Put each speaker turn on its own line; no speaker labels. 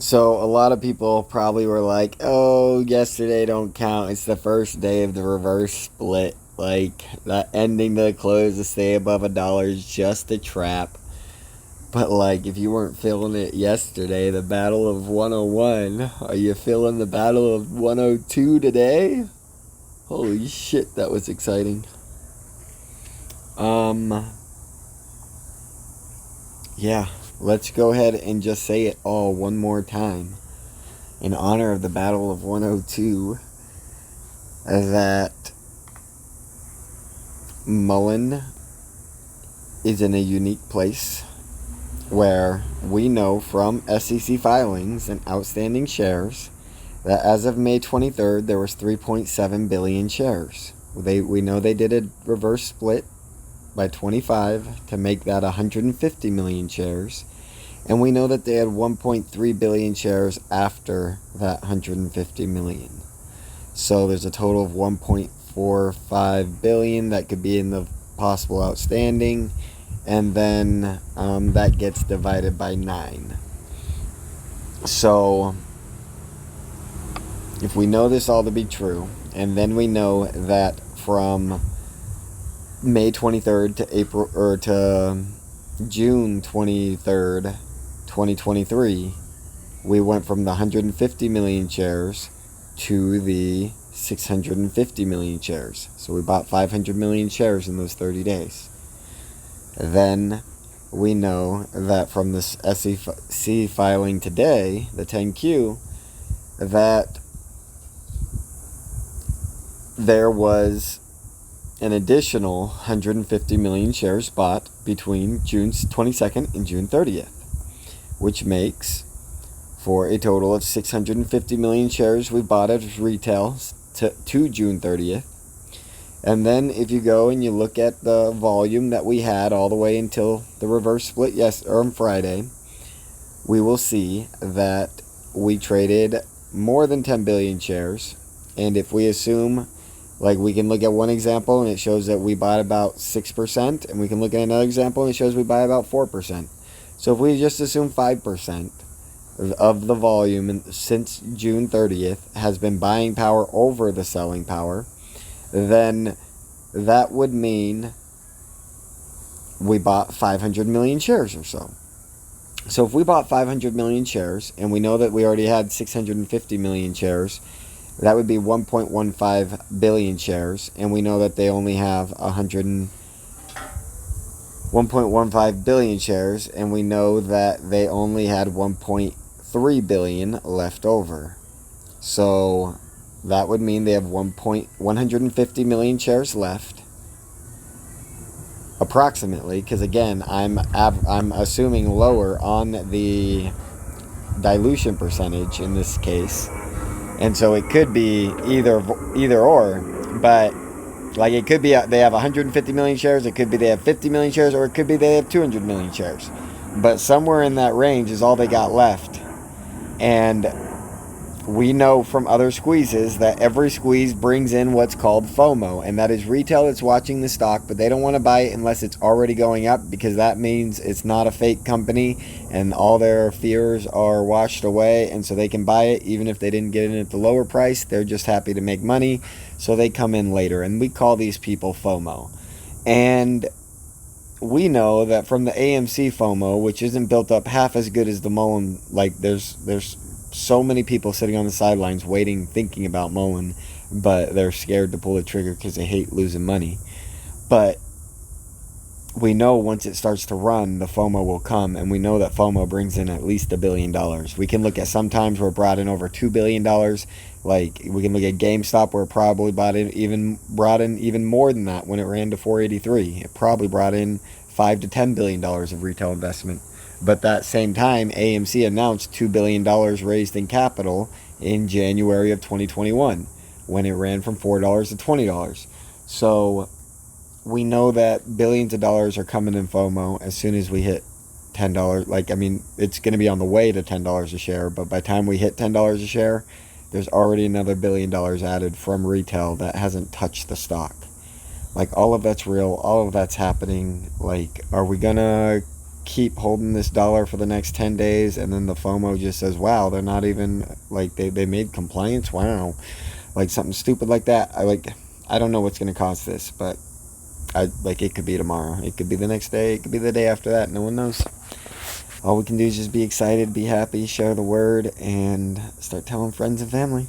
So a lot of people probably were like, "Oh, yesterday don't count. It's the first day of the reverse split. Like that ending the close to stay above $1 is just a trap." But like, if you weren't feeling it yesterday, the Battle of 101, are you feeling the Battle of 102 today? Holy shit, that was exciting. Um, yeah, let's go ahead and just say it all one more time in honor of the Battle of 102. That MULN is in a unique place where we know from SEC filings and outstanding shares that as of May 23rd, there was 3.7 billion shares. We know they did a reverse split by 25 to make that 150 million shares. And we know that they had 1.3 billion shares after that 150 million. So there's a total of 1.45 billion that could be in the possible outstanding. And then that gets divided by 9. So if we know this all to be true, and then we know that from May 23rd to June 23rd, 2023, we went from the 150 million shares to the 650 million shares. So we bought 500 million shares in those 30 days. Then we know that from this SEC filing today, the 10Q, that there was an additional 150 million shares bought between June 22nd and June 30th, which makes for a total of 650 million shares we bought at retail to June 30th. And then if you go and you look at the volume that we had all the way until the reverse split on Friday, we will see that we traded more than 10 billion shares. And if we assume, like, we can look at one example and it shows that we bought about 6%, and we can look at another example and it shows we buy about 4%. So if we just assume 5% of the volume since June 30th has been buying power over the selling power, then that would mean we bought 500 million shares or so. So if we bought 500 million shares, and we know that we already had 650 million shares, that would be 1.15 billion shares, and we know that they only have 1.15 billion shares, and we know that they only had 1.3 billion left over. So that would mean they have 150 million shares left, approximately, because again, I'm assuming lower on the dilution percentage in this case, and so it could be either or, but like it could be they have 150 million shares, it could be they have 50 million shares, or it could be they have 200 million shares, but somewhere in that range is all they got left. And we know from other squeezes that every squeeze brings in what's called FOMO, and that is retail that's watching the stock, but they don't want to buy it unless it's already going up, because that means it's not a fake company and all their fears are washed away, and so they can buy it even if they didn't get in at the lower price. They're just happy to make money, so they come in later, and we call these people FOMO. And we know that from the AMC FOMO, which isn't built up half as good as the MULN, like there's so many people sitting on the sidelines waiting, thinking about MULN, but they're scared to pull the trigger because they hate losing money. But we know once it starts to run, the FOMO will come, and we know that FOMO brings in at least $1 billion. We can look at sometimes where it brought in over $2 billion. Like we can look at GameStop where it probably brought in even more than that when it ran to 483. It probably brought in $5 to $10 billion of retail investment. But that same time, AMC announced $2 billion raised in capital in January of 2021 when it ran from $4 to $20. So we know that billions of dollars are coming in FOMO as soon as we hit $10. Like, I mean, it's going to be on the way to $10 a share, but by the time we hit $10 a share, there's already another $1 billion added from retail that hasn't touched the stock. Like, all of that's real. All of that's happening. Like, are we going to keep holding this dollar for the next 10 days, and then the FOMO just says, wow, they're not even, like, they made compliance, wow, like something stupid like that. I don't know what's going to cause this, but it could be tomorrow, it could be the next day, it could be the day after that, no one knows. All we can do is just be excited, be happy, share the word, and start telling friends and family.